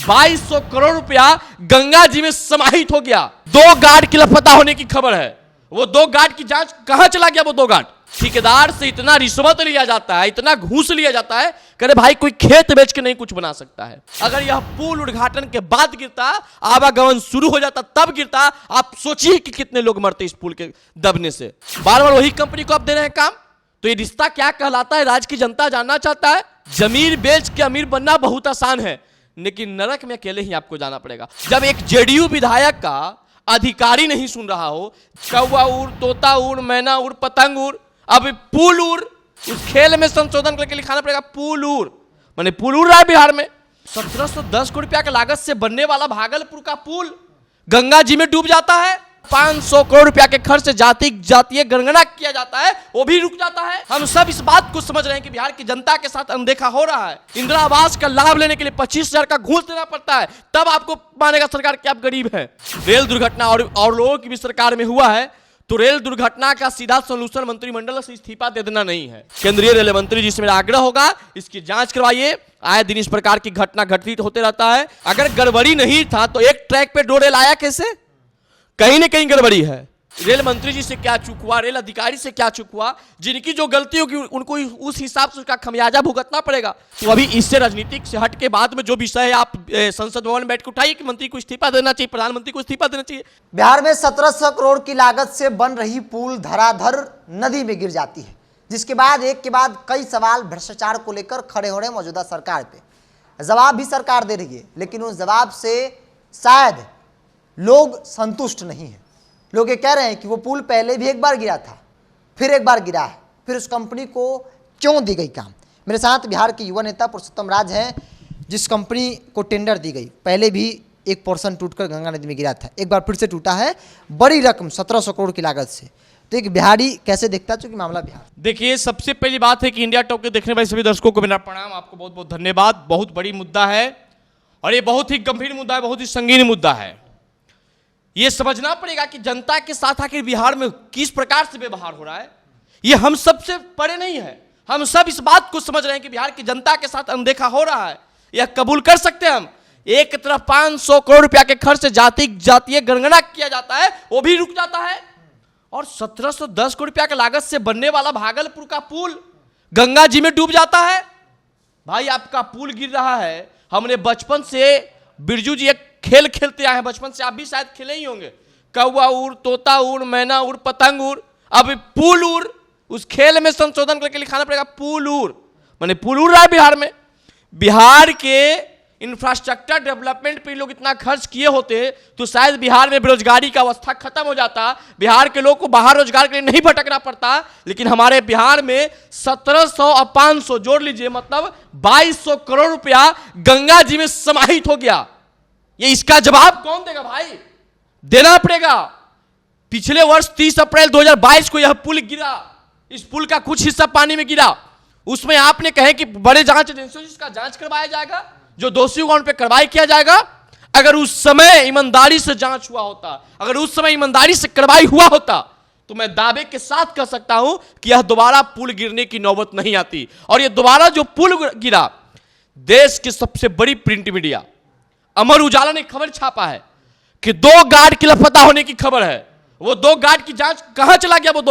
2200 करोड़ रुपया गंगा जी में समाहित हो गया। 2 गार्ड की लापता होने की खबर है। वो 2 गार्ड की जांच कहां चला गया? वो 2 गार्ड। ठेकेदार से इतना रिश्वत लिया जाता है, इतना घूस लिया जाता है, करे भाई कोई खेत बेच के नहीं कुछ बना सकता है। अगर यह पुल उद्घाटन के बाद गिरता, आवागमन शुरू हो जाता तब गिरता, आप सोचिए कि कितने लोग मरते इस पुल के दबने से। बार बार वही कंपनी को आप दे रहे हैं काम। तो ये रिश्ता क्या कहलाता है, राज्य की जनता जानना चाहता है। जमीन बेच के अमीर बनना बहुत आसान है, लेकिन नरक में अकेले ही आपको जाना पड़ेगा। जब एक जेडीयू विधायक का अधिकारी नहीं सुन रहा हो, कौवा उड़, तोता उड़, मैना उड़, पतंग उड़, अब पुल उड़, उस खेल में संशोधन करके लिखाना पड़ेगा पुल उड़, माने पुल उड़ रहा है बिहार में। 1710 करोड़ रुपया की लागत से बनने वाला भागलपुर का पुल गंगा जी में डूब जाता है। 500 करोड़ रुपया के खर्च से जातीय गणना किया जाता है, वो भी रुक जाता है। हम सब इस बात को समझ रहे हैं कि बिहार की जनता के साथ अनदेखा हो रहा है। इंदिरा आवास का लाभ लेने के लिए 25,000 का घूस देना पड़ता है, तब आपको मानेगा सरकार कि आप गरीब हैं। रेल दुर्घटना और लोगों की भी सरकार में हुआ है, तो रेल दुर्घटना का सीधा सोल्यूशन मंत्रिमंडल से इस्तीफा दे देना नहीं है। केंद्रीय रेल मंत्री जी से मेरा आग्रह होगा, इसकी जांच करवाइए। आए दिन इस प्रकार की घटना घटित होते रहता है। अगर गड़बड़ी नहीं था तो एक ट्रैक पे 2 रेल आया कैसे? कहीं ना कहीं गड़बड़ी है। रेल मंत्री जी से क्या चूक हुआ, रेल अधिकारी से क्या चूक हुआ, जिनकी जो गलती होगी उनको उस हिसाब से उसका खमियाजा भुगतना पड़ेगा। तो अभी इससे राजनीतिक से हट के बाद में जो विषय है, आप संसद भवन में बैठ के उठाइए कि मंत्री को इस्तीफा देना चाहिए, प्रधानमंत्री को इस्तीफा देना चाहिए। बिहार में 1700 करोड़ की लागत से बन रही पुल धराधर नदी में गिर जाती है, जिसके बाद एक के बाद कई सवाल भ्रष्टाचार को लेकर खड़े हो रहे हैं मौजूदा सरकार पे। जवाब भी सरकार दे रही है, लेकिन उस जवाब से शायद लोग संतुष्ट नहीं है। लोग ये कह रहे हैं कि वो पुल पहले भी एक बार गिरा था, फिर एक बार गिरा है, फिर उस कंपनी को क्यों दी गई काम। मेरे साथ बिहार के युवा नेता पुरुषोत्तम राज हैं, जिस कंपनी को टेंडर दी गई, पहले भी एक पोर्शन टूटकर गंगा नदी में गिरा था, एक बार फिर से टूटा है, बड़ी रकम 1700 करोड़ की लागत से। तो एक बिहारी कैसे देखता, चूंकि मामला बिहार। देखिए, सबसे पहली बात है कि इंडिया टॉक के देखने वाले सभी दर्शकों को मेरा प्रणाम, आपको बहुत बहुत धन्यवाद। बहुत बड़ी मुद्दा है और ये बहुत ही गंभीर मुद्दा है, बहुत ही संगीन मुद्दा है। ये समझना पड़ेगा कि जनता के साथ आखिर बिहार में किस प्रकार से व्यवहार हो रहा है। ये हम सबसे परे नहीं है। हम सब इस बात को समझ रहे हैं कि बिहार की जनता के साथ अनदेखा हो रहा है। यह कबूल कर सकते हैं हम। एक तरफ 500 करोड़ रुपया के खर्च से जातीय गणना किया जाता है, वो भी रुक जाता है। और 1710 करोड़ रुपया की लागत से बनने वाला भागलपुर का पुल गंगा जी में डूब जाता है। भाई, आपका पुल गिर रहा है। हमने बचपन से, बिरजू जी एक खेल खेलते आए हैं, बचपन से आप भी शायद खेले ही होंगे, कौवा उड़, तोता उड़, मैना उड़, पतंग उड़, अब पुल उड़, उस खेल में संशोधन करके लिखाना पड़ेगा पुल उड़, माने पुल उड़ रहा है बिहार में। बिहार के इंफ्रास्ट्रक्चर डेवलपमेंट पे लोग इतना खर्च किए होते तो शायद बिहार में बेरोजगारी का अवस्था खत्म हो जाता, बिहार के लोग को बाहर रोजगार के लिए नहीं भटकना पड़ता। लेकिन हमारे बिहार में 1700 और 500 जोड़ लीजिए, मतलब 2200 करोड़ रुपया गंगा जी में समाहित हो गया। ये इसका जवाब कौन देगा भाई? देना पड़ेगा। पिछले वर्ष 30 अप्रैल 2022 को यह पुल गिरा, इस पुल का कुछ हिस्सा पानी में गिरा। उसमें आपने कहे कि बड़े जांच एजेंसियों से इसका जांच करवाया जाएगा, जो दोषियों को उन पर कार्रवाई किया जाएगा। अगर उस समय ईमानदारी से जांच हुआ होता, अगर उस समय ईमानदारी से कार्रवाई हुआ होता, तो मैं दावे के साथ कह सकता हूं कि यह दोबारा पुल गिरने की नौबत नहीं आती। और यह दोबारा जो पुल गिरा, देश की सबसे बड़ी प्रिंट मीडिया अमर उजाला ने खबर छापा है कि 2 गार्ड की लापता होने की खबर है। वो 2 गार्ड की जांच कहां चला गया? वो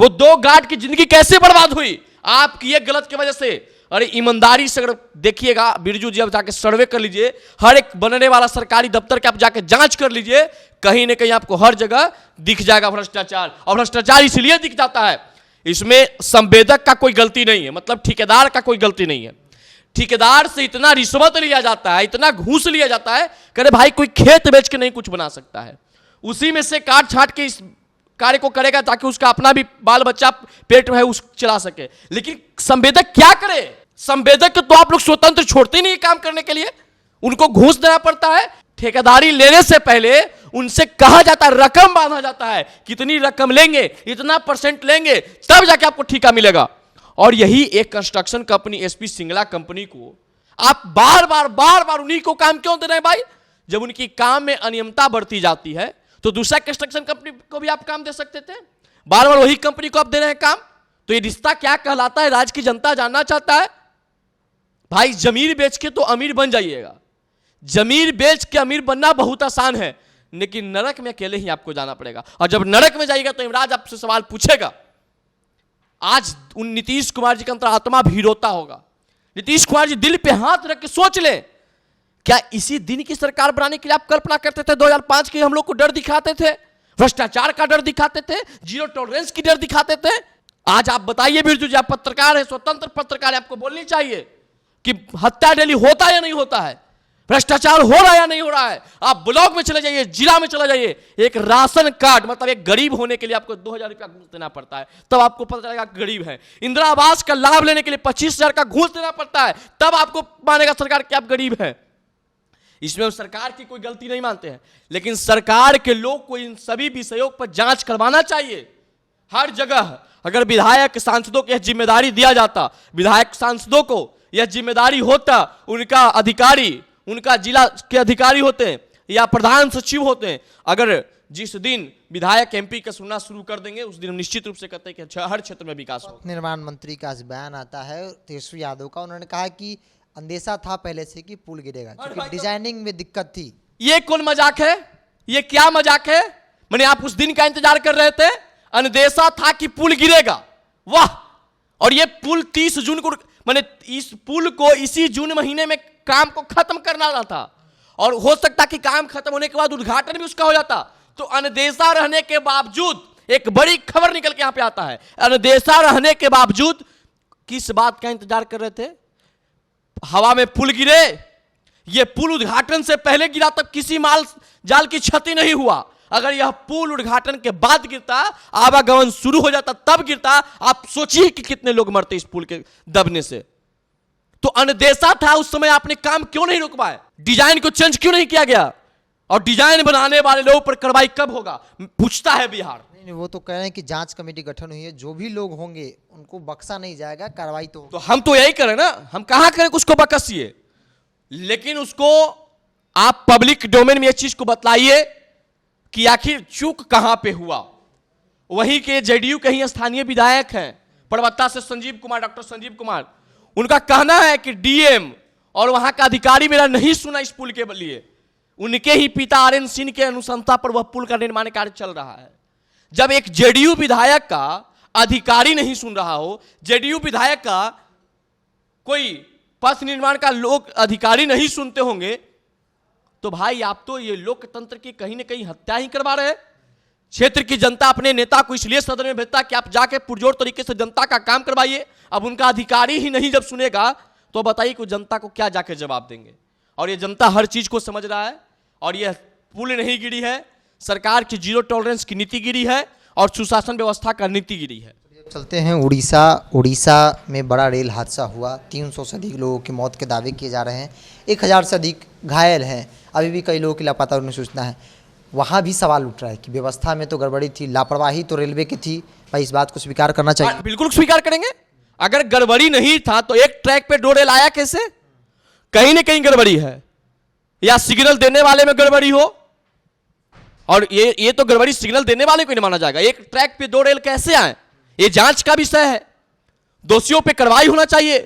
2 गार्ड की जिंदगी कैसे बर्बाद हुई आपकी ये गलत की वजह से। अरे ईमानदारी से अगर देखिएगा, बिरजू जी अब जाके सर्वे कर लीजिए, हर एक बनने वाला सरकारी दफ्तर के आप जाके जांच कर लीजिए, कहीं ना कहीं आपको हर जगह दिख जाएगा भ्रष्टाचार। और भ्रष्टाचार इसलिए दिख जाता है, इसमें संवेदक का कोई गलती नहीं है, मतलब ठेकेदार का कोई गलती नहीं है। ठेकेदार से इतना रिश्वत लिया जाता है, इतना घूस लिया जाता है, करे भाई कोई खेत बेच के नहीं कुछ बना सकता है। उसी में से काट छाट के इस कार्य को करेगा ताकि उसका अपना भी बाल बच्चा पेट है उस चला सके। लेकिन संवेदक क्या करे? संवेदक तो आप लोग स्वतंत्र छोड़ते नहीं काम करने के लिए, उनको घूस देना पड़ता है। ठेकेदारी लेने से पहले उनसे कहा जाता है, रकम बांधा जाता है, कितनी रकम लेंगे, इतना % लेंगे, तब जाके आपको ठेका मिलेगा। और यही एक construction company SP Singla company को आप बार बार उन्हीं को काम क्यों दे रहे हैं भाई? जब उनकी काम में अनियमितता बढ़ती जाती है तो दूसरा कंस्ट्रक्शन कंपनी को भी आप काम दे सकते थे। बार बार वही कंपनी को आप दे रहे हैं काम। तो ये रिश्ता क्या कहलाता है, राज्य की जनता जानना चाहता है। भाई, जमीन बेच के तो अमीर बन जाइएगा, जमीन बेच के अमीर बनना बहुत आसान है, लेकिन नरक में अकेले ही आपको जाना पड़ेगा। और जब नरक में जाएगा तो यमराज आपसे सवाल पूछेगा। आज उन नीतीश कुमार जी का अंतरात्मा भी रोता होगा। नीतीश कुमार जी दिल पे हाथ रख के सोच ले, क्या इसी दिन की सरकार बनाने के लिए आप कल्पना करते थे? 2005 के हम लोग को डर दिखाते थे, भ्रष्टाचार का डर दिखाते थे, जीरो टॉलरेंस की डर दिखाते थे। आज आप बताइए बिरजू जी, आप पत्रकार है, स्वतंत्र पत्रकार है, आपको बोलनी चाहिए कि हत्या डेली होता है या नहीं होता है, भ्रष्टाचार हो रहा है या नहीं हो रहा है। आप ब्लॉक में चले जाइए, जिला में चले जाइए, एक राशन कार्ड मतलब एक गरीब होने के लिए आपको 2000 रुपया घूस देना पड़ता है, तब आपको पता चलेगा गरीब है। इंदिरा आवास का लाभ लेने के लिए 25,000 का घूस देना पड़ता है, तब आपको मानेगा सरकार कि आप गरीब हैं। इसमें सरकार की कोई गलती नहीं मानते हैं, लेकिन सरकार के लोग को इन सभी विषयों पर जांच करवाना चाहिए। हर जगह अगर विधायक सांसदों को यह जिम्मेदारी दिया जाता, विधायक सांसदों को यह जिम्मेदारी होता, उनका अधिकारी, उनका जिला के अधिकारी होते हैं या प्रधान सचिव होते हैं, अगर जिस दिन विधायक एमपी का सुनना शुरू कर देंगे, उस दिन हम निश्चित रूप से कहते हैं कि हर क्षेत्र में विकास हो। निर्माण मंत्री का आज बयान आता है तेजस्वी यादव का, उन्होंने कहा कि अंदेशा था पहले से कि पुल गिरेगा, क्योंकि डिजाइनिंग में दिक्कत थी। ये कौन मजाक है? ये क्या मजाक है? मैंने आप उस दिन का इंतजार कर रहे थे, अंदेशा था कि पुल गिरेगा, वाह। और ये पुल 30 जून को, मैंने इस पुल को इसी जून महीने में काम को खत्म करना था, और हो सकता कि काम खत्म होने के बाद उद्घाटन भी उसका हो जाता। तो अंदेशा रहने के बावजूद एक बड़ी खबर निकल के यहां पे आता है, अंदेशा रहने के बावजूद किस बात का इंतजार कर रहे थे? हवा में पुल गिरे। यह पुल उद्घाटन से पहले गिरा तब किसी माल जाल की क्षति नहीं हुआ। अगर यह पुल उद्घाटन के बाद गिरता, आवागमन शुरू हो जाता, तब गिरता, आप सोचिए कि कितने लोग मरते इस पुल के दबने से। तो अंदेशा था, उस समय आपने काम क्यों नहीं रोकवाए? डिजाइन को चेंज क्यों नहीं किया गया? और डिजाइन बनाने वाले लोगों पर कार्रवाई कब होगा, पूछता है बिहार। नहीं, वो तो कह रहे हैं कि जांच कमेटी गठन हुई है, जो भी लोग होंगे उनको बख्शा नहीं जाएगा, कार्रवाई तो तो हम तो यही करें ना, हम कहां करें कि उसको बकसिए, लेकिन उसको आप पब्लिक डोमेन में इस चीज को बतलाइए कि आखिर चूक कहां पे हुआ। वहीं के जेडीयू के ही स्थानीय विधायक हैं परबत्ता से संजीव कुमार, डॉक्टर संजीव कुमार, उनका कहना है कि डीएम और वहां का अधिकारी मेरा नहीं सुना इस पुल के लिए। उनके ही पिता आरएन सिंह के अनुशंसा पर वह पुल का निर्माण कार्य चल रहा है। जब एक जेडीयू विधायक का अधिकारी नहीं सुन रहा हो, जेडीयू विधायक का कोई पथ निर्माण का लोग अधिकारी नहीं सुनते होंगे, तो भाई आप तो ये लोकतंत्र की कहीं ना कहीं हत्या ही करवा रहे हैं। क्षेत्र की जनता अपने नेता को इसलिए सदन में भेजता कि आप जाके पुरजोर तरीके से जनता का काम करवाइए। अब उनका अधिकारी ही नहीं जब सुनेगा, तो बताइए कि जनता को क्या जाके जवाब देंगे। और ये जनता हर चीज को समझ रहा है, और यह पुल नहीं गिरी है, सरकार की जीरो टॉलरेंस की नीति गिरी है और सुशासन व्यवस्था का नीति गिरी है। चलते हैं उड़ीसा में बड़ा रेल हादसा हुआ, 300 से अधिक लोगों की मौत के दावे किए जा रहे हैं, 1000 से अधिक घायल हैं, अभी भी कई लोगों की लापता होने की सूचना है। वहाँ भी सवाल उठ रहा है कि व्यवस्था में तो गड़बड़ी थी, लापरवाही तो रेलवे की थी, भाई इस बात को स्वीकार करना चाहिए। बिल्कुल स्वीकार करेंगे। अगर गड़बड़ी नहीं था तो एक ट्रैक पे 2 रेल आया कैसे? कहीं ना कहीं गड़बड़ी है, या सिग्नल देने वाले में गड़बड़ी हो, और ये तो गड़बड़ी सिग्नल देने वाले को नहीं माना जाएगा। एक ट्रैक पे 2 रेल कैसे आए? ये जांच का विषय है, दोषियों पे कार्रवाई होना चाहिए।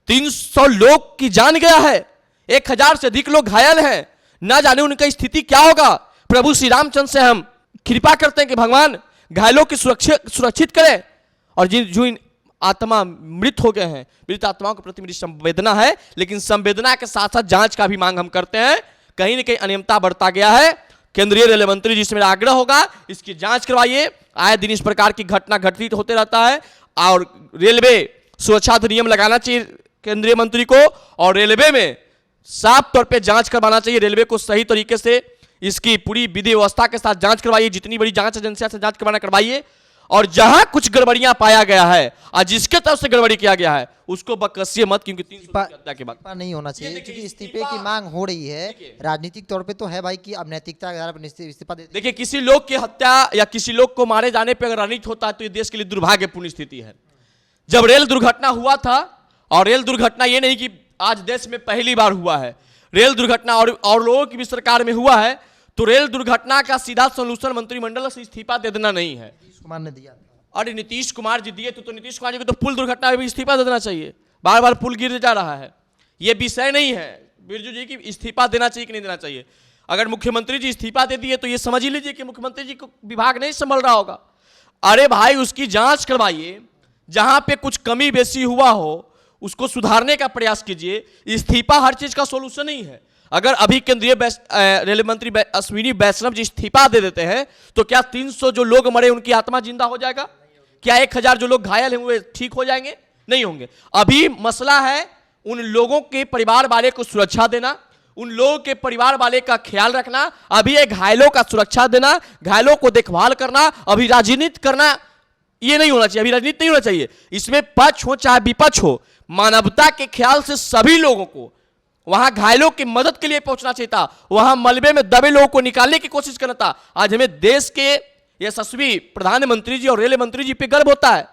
300 लोग की जान गया है, 1000 से अधिक लोग घायल हैं, ना जाने उनकी स्थिति क्या होगा। प्रभु श्री रामचंद्र से हम कृपा करते हैं कि भगवान घायलों की सुरक्षित करें, और जो आत्मा मृत हो गए हैं, मृत आत्माओं के प्रति मेरी संवेदना है, लेकिन संवेदना के साथ साथ जांच का भी मांग हम करते हैं। कहीं ना कहीं अनियमितता बढ़ता गया है। केंद्रीय रेल मंत्री जी से मेरा आग्रह होगा, इसकी जांच करवाइए। आए दिन इस प्रकार की घटना घटित होते रहता है, और रेलवे सुरक्षा अधिनियम लगाना चाहिए केंद्रीय मंत्री को, और रेलवे में साफ तौर पे जांच करवाना चाहिए। रेलवे को सही तरीके से इसकी पूरी विधि व्यवस्था के साथ जांच करवाइए, जितनी बड़ी जांच एजेंसियों से जांच करवाना करवाइए, और जहां कुछ गड़बड़ियां पाया गया है और जिसके तरफ से गड़बड़ी किया गया है उसको बकसिए मत, क्योंकि 300 की हत्या के बाद नहीं होना चाहिए, क्योंकि इस्तीफे की मांग हो रही है। राजनीतिक तौर पे तो है भाई कि अब नैतिकता के आधार पर इस्तीफा दे। देखिए, किसी लोग की हत्या या किसी लोग को मारे जाने पर अगर राजनीति होता है तो ये देश के लिए दुर्भाग्यपूर्ण स्थिति है। जब रेल दुर्घटना हुआ था, और रेल दुर्घटना ये नहीं कि आज देश में पहली बार हुआ है, रेल दुर्घटना और लोगों की भी सरकार में हुआ है, तो रेल दुर्घटना का सीधा सोल्यूशन मंत्रिमंडल से इस्तीफा दे देना नहीं है। नीतीश कुमार ने दिया था, अरे नीतीश कुमार जी दिए तो नीतीश कुमार जी को तो पुल दुर्घटना में भी इस्तीफा दे देना चाहिए। बार बार पुल गिर जा रहा है, ये विषय नहीं है। बिरजू जी की इस्तीफा देना चाहिए कि नहीं देना चाहिए। अगर मुख्यमंत्री जी इस्तीफा दे दिए तो ये समझ ही लीजिए कि मुख्यमंत्री जी को विभाग नहीं संभल रहा होगा। अरे भाई उसकी जांच करवाइए, जहां पे कुछ कमी बेसी हुआ हो उसको सुधारने का प्रयास कीजिए। इस्तीफा हर चीज का सोल्यूशन नहीं है। अगर अभी केंद्रीय रेल मंत्री अश्विनी वैष्णव जी इस्तीफा दे देते हैं तो क्या 300 जो लोग मरे उनकी आत्मा जिंदा हो जाएगा? क्या 1000 जो लोग घायल हैं वो ठीक हो जाएंगे? नहीं होंगे। अभी मसला है उन लोगों के परिवार वाले को सुरक्षा देना, उन लोगों के परिवार वाले का ख्याल रखना, अभी ये घायलों का सुरक्षा देना, घायलों को देखभाल करना। अभी राजनीति करना ये नहीं होना चाहिए, अभी राजनीति नहीं होना चाहिए। इसमें पक्ष हो चाहे विपक्ष हो, मानवता के ख्याल से सभी लोगों को वहां घायलों की मदद के लिए पहुंचना चाहिए था, वहां मलबे में दबे लोगों को निकालने की कोशिश करना था। आज हमें देश के यशस्वी प्रधानमंत्री जी और रेल मंत्री जी पे गर्व होता है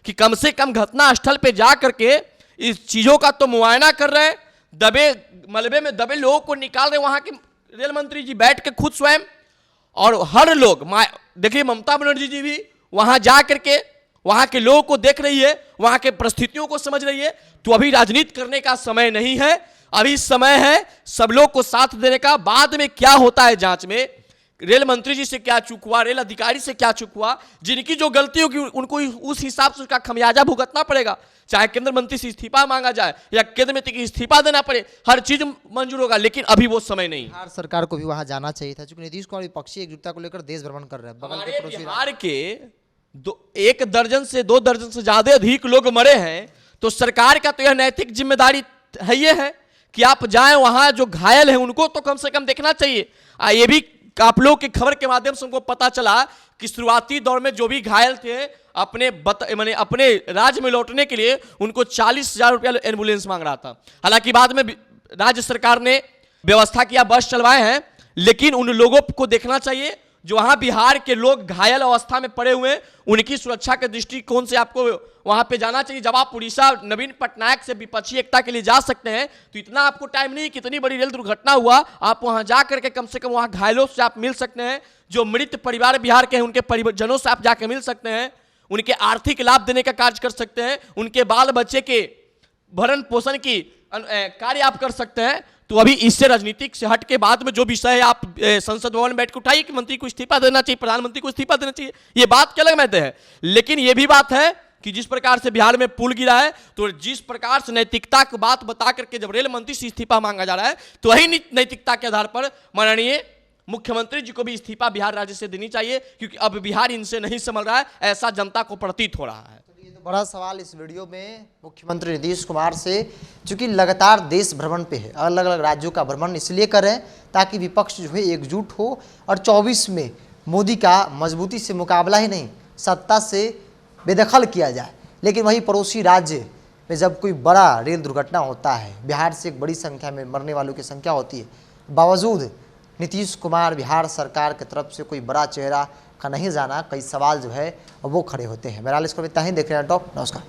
कि कम से कम घटना स्थल पे जा करके इस चीजों का तो मुआयना कर रहे हैं, दबे मलबे में दबे लोगों को निकाल रहे। वहां के रेल मंत्री जी बैठ के खुद स्वयं, और हर लोग देखिए ममता बनर्जी जी भी वहां जा करके वहां के लोगों को देख रही है, वहां के परिस्थितियों को समझ रही है। तो अभी राजनीति करने का समय नहीं है, अभी समय है सब लोग को साथ देने का। बाद में क्या होता है जांच में, रेल मंत्री जी से क्या चूक हुआ, रेल अधिकारी से क्या चूक हुआ, जिनकी जो गलती होगी उनको उस हिसाब से उसका खमियाजा भुगतना पड़ेगा। चाहे केंद्र मंत्री से इस्तीफा मांगा जाए या केंद्र मंत्री की इस्तीफा देना पड़े, हर चीज मंजूर होगा, लेकिन अभी वो समय नहीं। बिहार सरकार को भी वहां जाना चाहिए था, क्योंकि नीतीश कुमार विपक्षी एकजुटता को लेकर देश भ्रमण कर रहे हैं। बगल के पड़ोसी बिहार के 1 दर्जन से 2 दर्जन से ज्यादा अधिक लोग मरे हैं, तो सरकार का तो यह नैतिक जिम्मेदारी है, ये है कि आप जाएं वहां जो घायल हैं उनको तो कम से कम देखना चाहिए। ये भी आप लोग की खबर के माध्यम से हमको पता चला कि शुरुआती दौर में जो भी घायल थे अपने राज्य में लौटने के लिए उनको 40,000 रुपया एम्बुलेंस मांग रहा था। हालांकि बाद में राज्य सरकार ने व्यवस्था किया, बस चलवाए हैं, लेकिन उन लोगों को देखना चाहिए जो वहां बिहार के लोग घायल अवस्था में पड़े हुए, उनकी सुरक्षा के दृष्टिकोण से आपको वहां पे जाना चाहिए। जब आप उड़ीसा नवीन पटनायक से विपक्षी एकता के लिए जा सकते हैं तो इतना आपको टाइम नहीं, कितनी बड़ी रेल दुर्घटना हुआ, आप वहां जा करके कम से कम वहां घायलों से आप मिल सकते हैं, जो मृत परिवार बिहार के हैं उनके परिजनों से आप जाकर मिल सकते हैं, उनके आर्थिक लाभ देने का कार्य कर सकते हैं, उनके बाल बच्चे के भरण पोषण की कार्य आप कर सकते हैं। तो अभी इससे राजनीतिक से हट के बाद में जो विषय है आप संसद भवन में बैठ के उठाइए कि मंत्री को इस्तीफा देना चाहिए, प्रधानमंत्री को इस्तीफा देना चाहिए, ये बात क्या अलग मैटर है। लेकिन ये भी बात है कि जिस प्रकार से बिहार में पुल गिरा है, तो जिस प्रकार से नैतिकता की बात बता करके जब रेल मंत्री से इस्तीफा मांगा जा रहा है, तो वही नैतिकता के आधार पर माननीय मुख्यमंत्री जी को भी इस्तीफा बिहार राज्य से देनी चाहिए, क्योंकि अब बिहार इनसे नहीं संभल रहा है, ऐसा जनता को प्रतीत हो रहा है। ये तो बड़ा सवाल इस वीडियो में मुख्यमंत्री नीतीश कुमार से, चूंकि लगातार देश भ्रमण पे है, अलग अलग राज्यों का भ्रमण इसलिए कर रहे हैं ताकि विपक्ष जो है एकजुट हो और 24 में मोदी का मजबूती से मुकाबला ही नहीं, सत्ता से बेदखल किया जाए। लेकिन वहीं पड़ोसी राज्य में जब कोई बड़ा रेल दुर्घटना होता है, बिहार से एक बड़ी संख्या में मरने वालों की संख्या होती है, बावजूद नीतीश कुमार बिहार सरकार की तरफ से कोई बड़ा चेहरा का नहीं जाना, कई सवाल जो है वो खड़े होते हैं। बहरहाल इसको इतना ही, देख रहे हैं टॉप। नमस्कार।